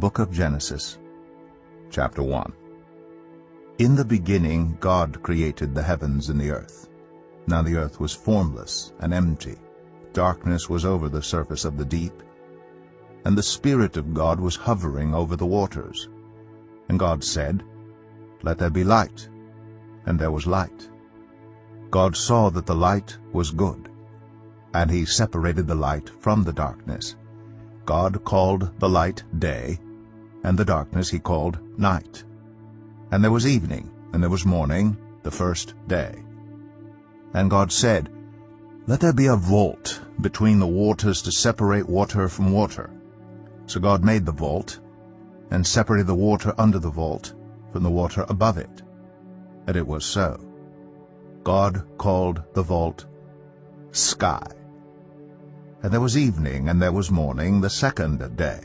Book of Genesis, chapter 1. In the beginning God created the heavens and the earth. Now the earth was formless and empty. Darkness was over the surface of the deep, and the Spirit of God was hovering over the waters. And God said, "Let there be light." And there was light. God saw that the light was good, and he separated the light from the darkness. God called the light day, and the darkness he called night. And there was evening, and there was morning, the first day. And God said, "Let there be a vault between the waters to separate water from water." So God made the vault, and separated the water under the vault from the water above it. And it was so. God called the vault sky. And there was evening, and there was morning, the second day.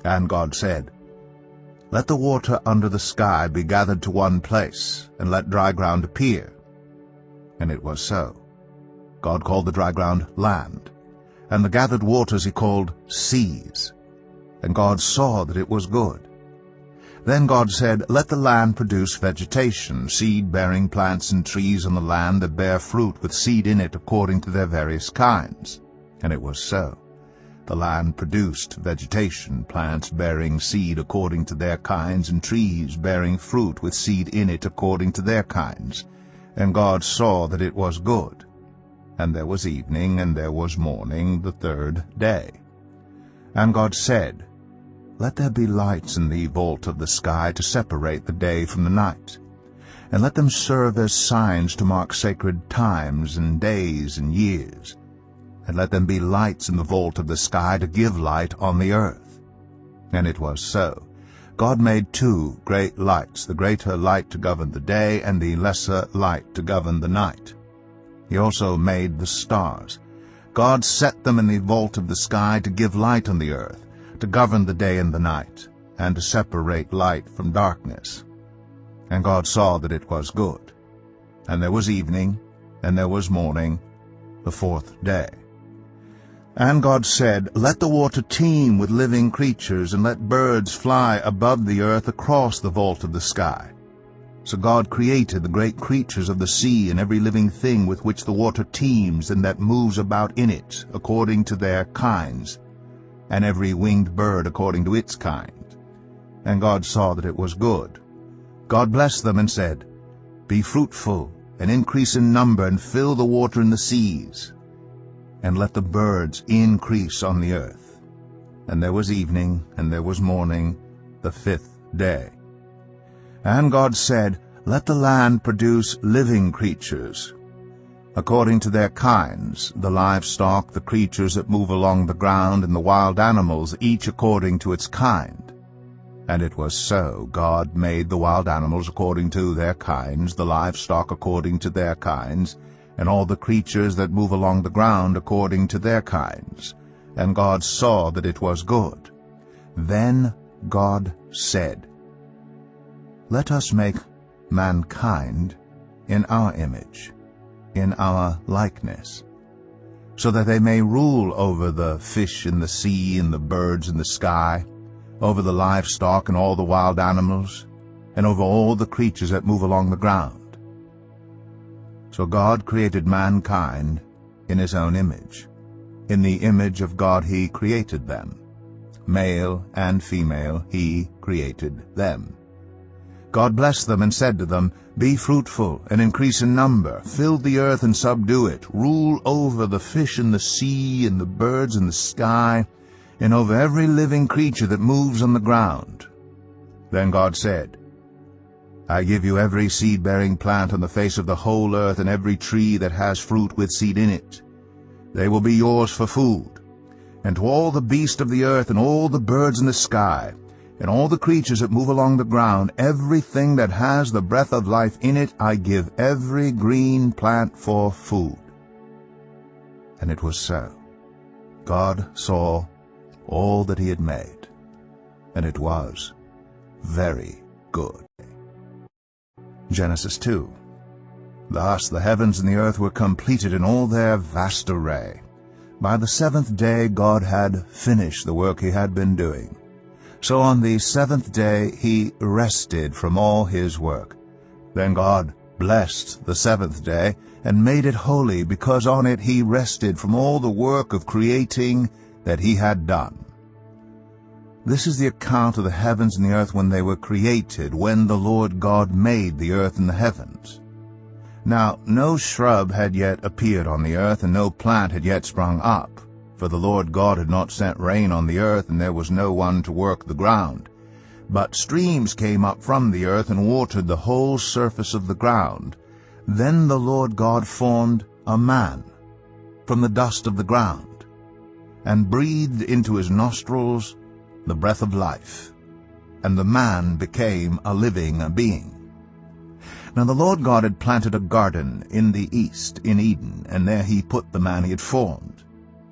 And God said, "Let the water under the sky be gathered to one place, and let dry ground appear." And it was so. God called the dry ground land, and the gathered waters he called seas. And God saw that it was good. Then God said, "Let the land produce vegetation, seed-bearing plants and trees on the land that bear fruit with seed in it according to their various kinds." And it was so. The land produced vegetation, plants bearing seed according to their kinds, and trees bearing fruit with seed in it according to their kinds. And God saw that it was good. And there was evening, and there was morning, the third day. And God said, "Let there be lights in the vault of the sky to separate the day from the night, and let them serve as signs to mark sacred times and days and years. And let them be lights in the vault of the sky to give light on the earth." And it was so. God made two great lights, the greater light to govern the day, and the lesser light to govern the night. He also made the stars. God set them in the vault of the sky to give light on the earth, to govern the day and the night, and to separate light from darkness. And God saw that it was good. And there was evening, and there was morning, the fourth day. And God said, "Let the water teem with living creatures, and let birds fly above the earth across the vault of the sky." So God created the great creatures of the sea, and every living thing with which the water teems and that moves about in it, according to their kinds, and every winged bird according to its kind. And God saw that it was good. God blessed them and said, "Be fruitful, and increase in number, and fill the water in the seas, and let the birds increase on the earth." And there was evening, and there was morning, the fifth day. And God said, "Let the land produce living creatures, according to their kinds, the livestock, the creatures that move along the ground, and the wild animals, each according to its kind." And it was so. God made the wild animals according to their kinds, the livestock according to their kinds, and all the creatures that move along the ground according to their kinds. And God saw that it was good. Then God said, "Let us make mankind in our image, in our likeness, so that they may rule over the fish in the sea and the birds in the sky, over the livestock and all the wild animals, and over all the creatures that move along the ground." So God created mankind in his own image. In the image of God he created them. Male and female he created them. God blessed them and said to them, "Be fruitful and increase in number, fill the earth and subdue it, rule over the fish in the sea and the birds in the sky, and over every living creature that moves on the ground." Then God said, "I give you every seed-bearing plant on the face of the whole earth, and every tree that has fruit with seed in it. They will be yours for food. And to all the beasts of the earth, and all the birds in the sky, and all the creatures that move along the ground, everything that has the breath of life in it, I give every green plant for food." And it was so. God saw all that he had made, and it was very good. Genesis 2. Thus the heavens and the earth were completed in all their vast array. By the seventh day God had finished the work he had been doing. So on the seventh day he rested from all his work. Then God blessed the seventh day and made it holy, because on it he rested from all the work of creating that he had done. This is the account of the heavens and the earth when they were created, when the Lord God made the earth and the heavens. Now no shrub had yet appeared on the earth, and no plant had yet sprung up, for the Lord God had not sent rain on the earth, and there was no one to work the ground. But streams came up from the earth and watered the whole surface of the ground. Then the Lord God formed a man from the dust of the ground, and breathed into his nostrils the breath of life, and the man became a living being. Now the Lord God had planted a garden in the east, in Eden, and there he put the man he had formed.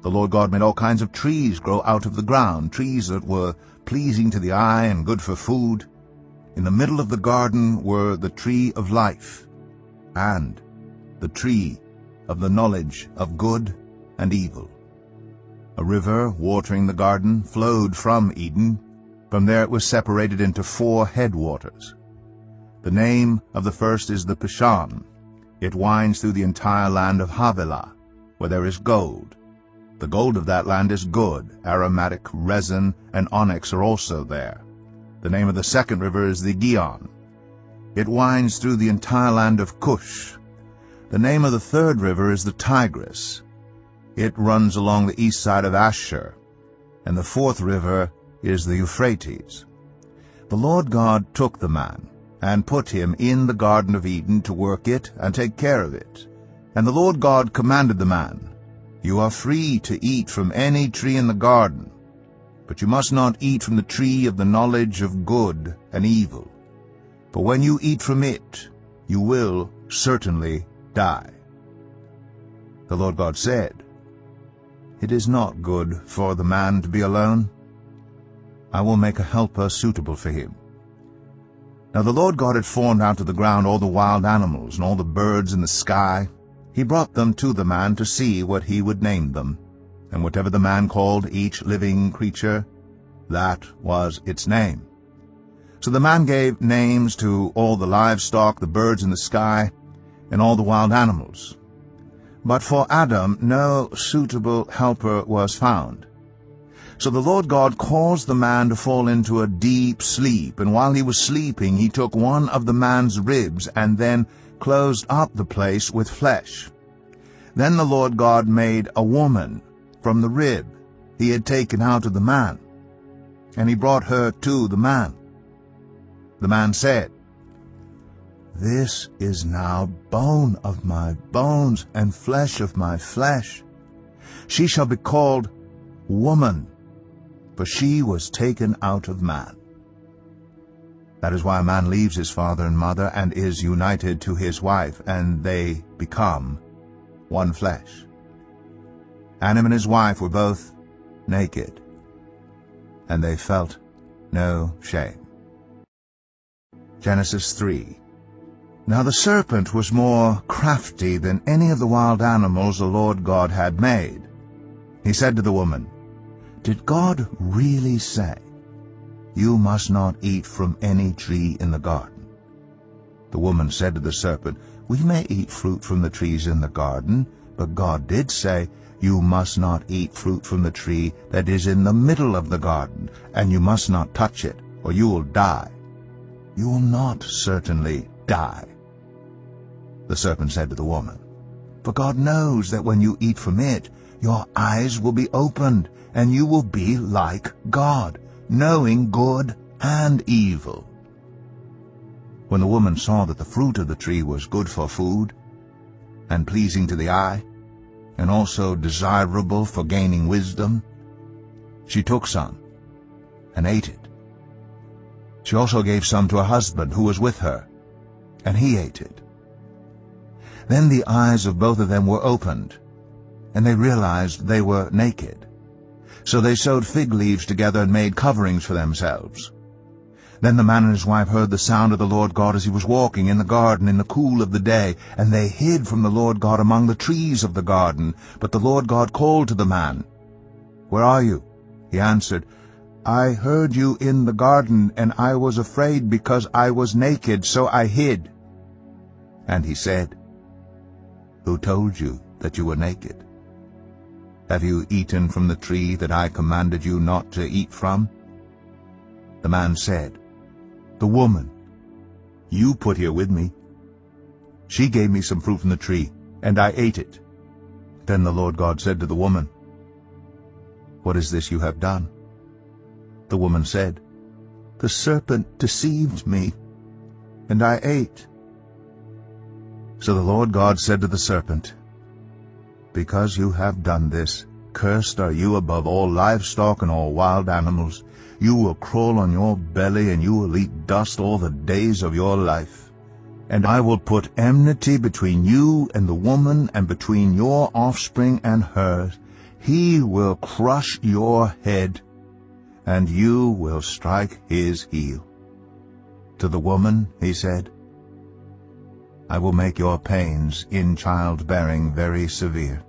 The Lord God made all kinds of trees grow out of the ground, trees that were pleasing to the eye and good for food. In the middle of the garden were the tree of life, and the tree of the knowledge of good and evil. A river watering the garden flowed from Eden. From there it was separated into 4 headwaters. The name of the first is the Pishon. It winds through the entire land of Havilah, where there is gold. The gold of that land is good. Aromatic, resin, and onyx are also there. The name of the second river is the Gihon. It winds through the entire land of Cush. The name of the third river is the Tigris. It runs along the east side of Ashur. And the fourth river is the Euphrates. The Lord God took the man and put him in the Garden of Eden to work it and take care of it. And the Lord God commanded the man, "You are free to eat from any tree in the garden, but you must not eat from the tree of the knowledge of good and evil. For when you eat from it, you will certainly die." The Lord God said, "It is not good for the man to be alone. I will make a helper suitable for him." Now the Lord God had formed out of the ground all the wild animals and all the birds in the sky. He brought them to the man to see what he would name them. And whatever the man called each living creature, that was its name. So the man gave names to all the livestock, the birds in the sky, and all the wild animals. But for Adam no suitable helper was found. So the Lord God caused the man to fall into a deep sleep, and while he was sleeping he took one of the man's ribs and then closed up the place with flesh. Then the Lord God made a woman from the rib he had taken out of the man, and he brought her to the man. The man said, "This is now bone of my bones and flesh of my flesh. She shall be called woman, for she was taken out of man." That is why a man leaves his father and mother and is united to his wife, and they become one flesh. Adam and his wife were both naked, and they felt no shame. Genesis 3. Now the serpent was more crafty than any of the wild animals the Lord God had made. He said to the woman, "Did God really say, 'You must not eat from any tree in the garden'?" The woman said to the serpent, "We may eat fruit from the trees in the garden, but God did say, 'You must not eat fruit from the tree that is in the middle of the garden, and you must not touch it, or you will die.' You will not certainly die." The serpent said to the woman, "For God knows that when you eat from it, your eyes will be opened, and you will be like God, knowing good and evil." When the woman saw that the fruit of the tree was good for food, and pleasing to the eye, and also desirable for gaining wisdom, she took some and ate it. She also gave some to her husband who was with her, and he ate it. Then the eyes of both of them were opened, and they realized they were naked. So they sewed fig leaves together and made coverings for themselves. Then the man and his wife heard the sound of the Lord God as he was walking in the garden in the cool of the day, and they hid from the Lord God among the trees of the garden. But the Lord God called to the man, "Where are you?" He answered, I heard you in the garden, and I was afraid because I was naked, so I hid." And he said, "Who told you that you were naked? Have you eaten from the tree that I commanded you not to eat from?" The man said, "The woman you put here with me, she gave me some fruit from the tree, and I ate it." Then the Lord God said to the woman, "What is this you have done?" The woman said, "The serpent deceived me, and I ate." So the Lord God said to the serpent, "Because you have done this, cursed are you above all livestock and all wild animals. You will crawl on your belly, and you will eat dust all the days of your life. And I will put enmity between you and the woman, and between your offspring and hers. He will crush your head, and you will strike his heel." To the woman he said, "I will make your pains in childbearing very severe.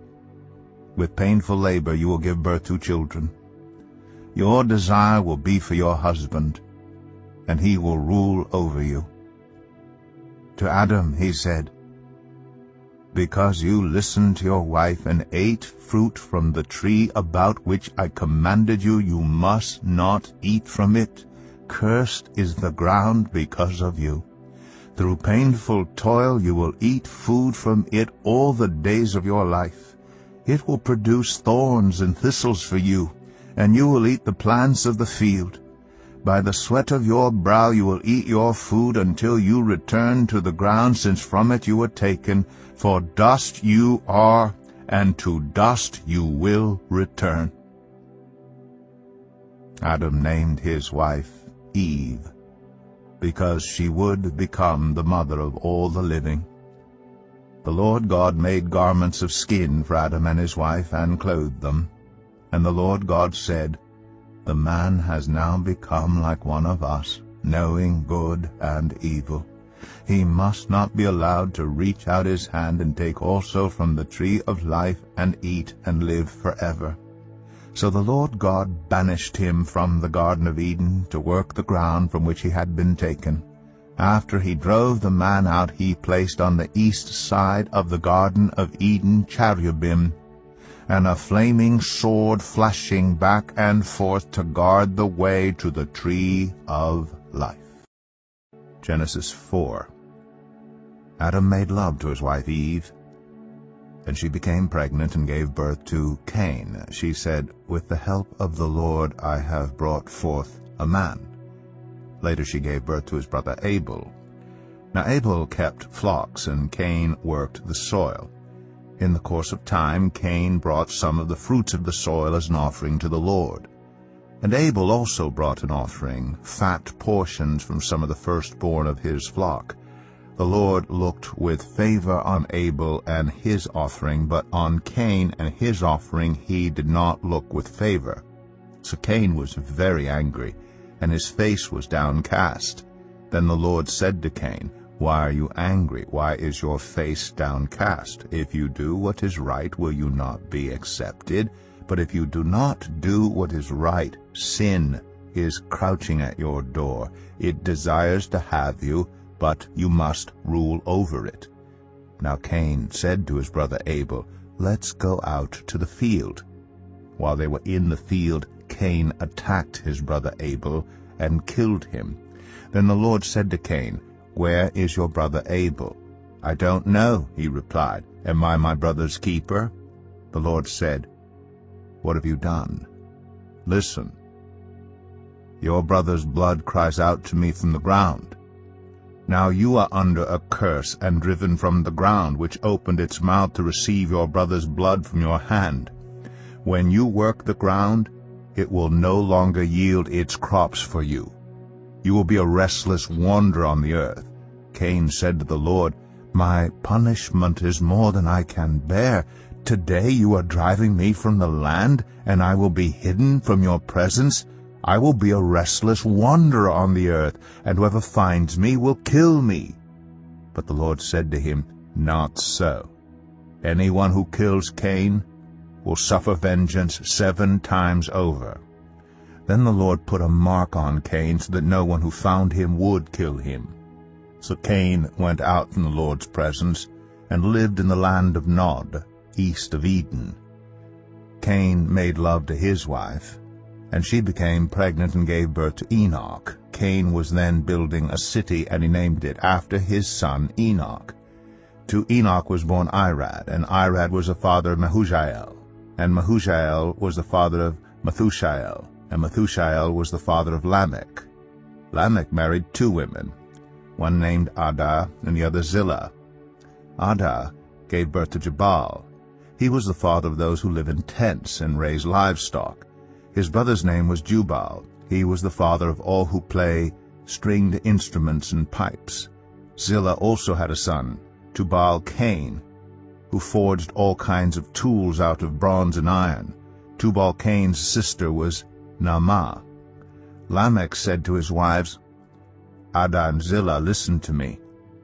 With painful labor you will give birth to children. Your desire will be for your husband, and he will rule over you." To Adam he said, "Because you listened to your wife and ate fruit from the tree about which I commanded you, you must not eat from it. Cursed is the ground because of you. Through painful toil you will eat food from it all the days of your life. It will produce thorns and thistles for you, and you will eat the plants of the field. By the sweat of your brow you will eat your food until you return to the ground, since from it you were taken. For dust you are, and to dust you will return." Adam named his wife Eve, because she would become the mother of all the living. The Lord God made garments of skin for Adam and his wife, and clothed them. And the Lord God said, "The man has now become like one of us, knowing good and evil. He must not be allowed to reach out his hand and take also from the tree of life and eat and live forever." So the Lord God banished him from the Garden of Eden to work the ground from which he had been taken. After he drove the man out, he placed on the east side of the Garden of Eden cherubim, and a flaming sword flashing back and forth to guard the way to the tree of life. Genesis 4. Adam made love to his wife Eve, and she became pregnant and gave birth to Cain. She said, "With the help of the Lord I have brought forth a man." Later she gave birth to his brother Abel. Now Abel kept flocks, and Cain worked the soil. In the course of time, Cain brought some of the fruits of the soil as an offering to the Lord. And Abel also brought an offering, fat portions from some of the firstborn of his flock. The Lord looked with favor on Abel and his offering, but on Cain and his offering he did not look with favor. So Cain was very angry, and his face was downcast. Then the Lord said to Cain, "Why are you angry? Why is your face downcast? If you do what is right, will you not be accepted? But if you do not do what is right, sin is crouching at your door. It desires to have you, but you must rule over it." Now Cain said to his brother Abel, "Let's go out to the field." While they were in the field, Cain attacked his brother Abel and killed him. Then the Lord said to Cain, "Where is your brother Abel?" "I don't know," he replied. "Am I my brother's keeper?" The Lord said, "What have you done? Listen. Your brother's blood cries out to me from the ground. Now you are under a curse and driven from the ground, which opened its mouth to receive your brother's blood from your hand. When you work the ground, it will no longer yield its crops for you. You will be a restless wanderer on the earth." Cain said to the Lord, "My punishment is more than I can bear. Today you are driving me from the land, and I will be hidden from your presence. I will be a restless wanderer on the earth, and whoever finds me will kill me." But the Lord said to him, "Not so. Anyone who kills Cain will suffer vengeance 7 times over." Then the Lord put a mark on Cain so that no one who found him would kill him. So Cain went out from the Lord's presence and lived in the land of Nod, east of Eden. Cain made love to his wife, and she became pregnant and gave birth to Enoch. Cain was then building a city, and he named it after his son Enoch. To Enoch was born Irad, and Irad was the father of Mehujael, and Mehujael was the father of Methushael, and Methushael was the father of Lamech. Lamech married 2 women, one named Adah and the other Zillah. Adah gave birth to Jabal. He was the father of those who live in tents and raise livestock. His brother's name was Jubal. He was the father of all who play stringed instruments and pipes. Zillah also had a son, Tubal-Cain, who forged all kinds of tools out of bronze and iron. Tubal-Cain's sister was Naamah. Lamech said to his wives, Adah and Zillah, listen to me.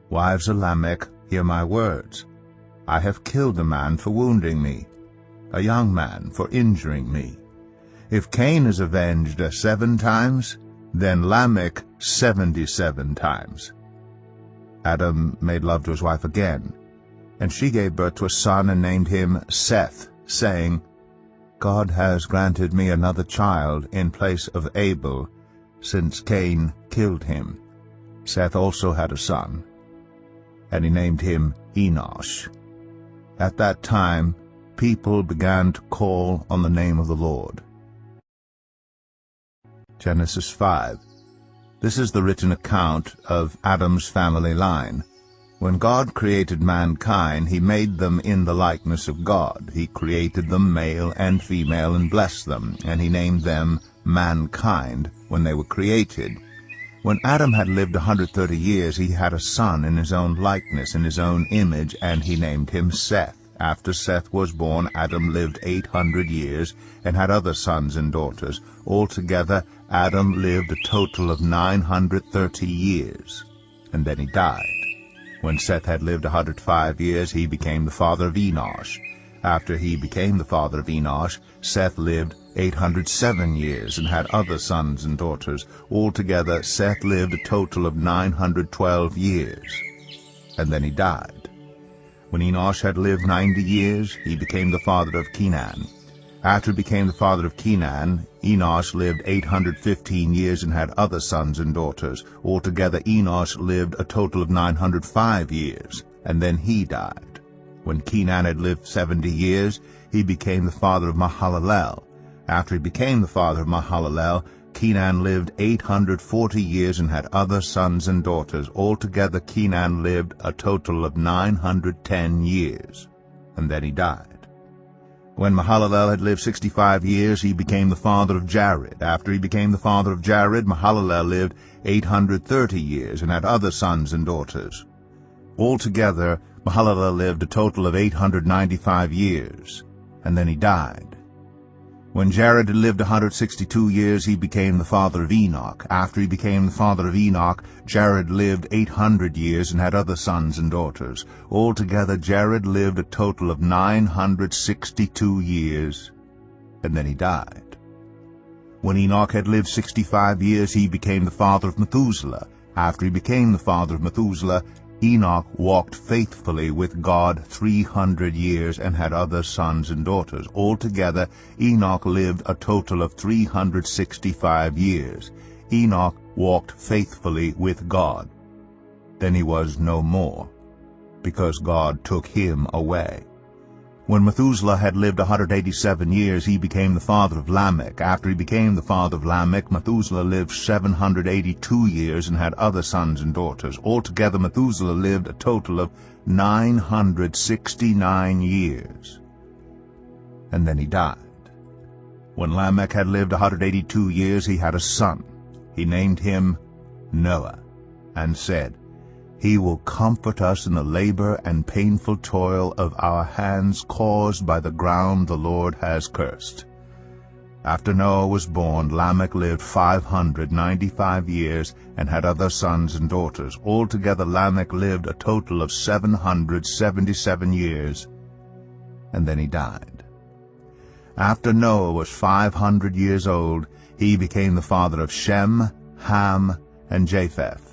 Wives of Lamech, hear my words. I have killed a man for wounding me, a young man for injuring me. If Cain is avenged 7 times, then Lamech 77 times. Adam made love to his wife again, and she gave birth to a son and named him Seth, saying, God has granted me another child in place of Abel, since Cain killed him. Seth also had a son, and he named him Enosh. At that time, people began to call on the name of the Lord. Genesis 5. This is the written account of Adam's family line. When God created mankind, he made them in the likeness of God. He created them male and female and blessed them, and he named them mankind when they were created. When Adam had lived 130 years, he had a son in his own likeness, in his own image, and he named him Seth. After Seth was born, Adam lived 800 years and had other sons and daughters. Altogether, Adam lived a total of 930 years, and then he died. When Seth had lived 105 years, he became the father of Enosh. After he became the father of Enosh, Seth lived 807 years and had other sons and daughters. Altogether, Seth lived a total of 912 years, and then he died. When Enosh had lived 90 years, he became the father of Kenan. After he became the father of Kenan, Enosh lived 815 years and had other sons and daughters. Altogether, Enosh lived a total of 905 years, and then he died. When Kenan had lived 70 years, he became the father of Mahalalel. After he became the father of Mahalalel, Kenan lived 840 years and had other sons and daughters. Altogether, Kenan lived a total of 910 years, and then he died. When Mahalalel had lived 65 years, he became the father of Jared. After he became the father of Jared, Mahalalel lived 830 years and had other sons and daughters. Altogether, Mahalalel lived a total of 895 years, and then he died. When Jared had lived 162 years, he became the father of Enoch. After he became the father of Enoch, Jared lived 800 years and had other sons and daughters. Altogether, Jared lived a total of 962 years, and then he died. When Enoch had lived 65 years, he became the father of Methuselah. After he became the father of Methuselah, Enoch walked faithfully with God 300 years and had other sons and daughters. Altogether, Enoch lived a total of 365 years. Enoch walked faithfully with God. Then he was no more, because God took him away. When Methuselah had lived 187 years, he became the father of Lamech. After he became the father of Lamech, Methuselah lived 782 years and had other sons and daughters. Altogether, Methuselah lived a total of 969 years, and then he died. When Lamech had lived 182 years, he had a son. He named him Noah, and said, He will comfort us in the labor and painful toil of our hands caused by the ground the Lord has cursed. After Noah was born, Lamech lived 595 years and had other sons and daughters. Altogether, Lamech lived a total of 777 years, and then he died. After Noah was 500 years old, He became the father of Shem, Ham, and Japheth.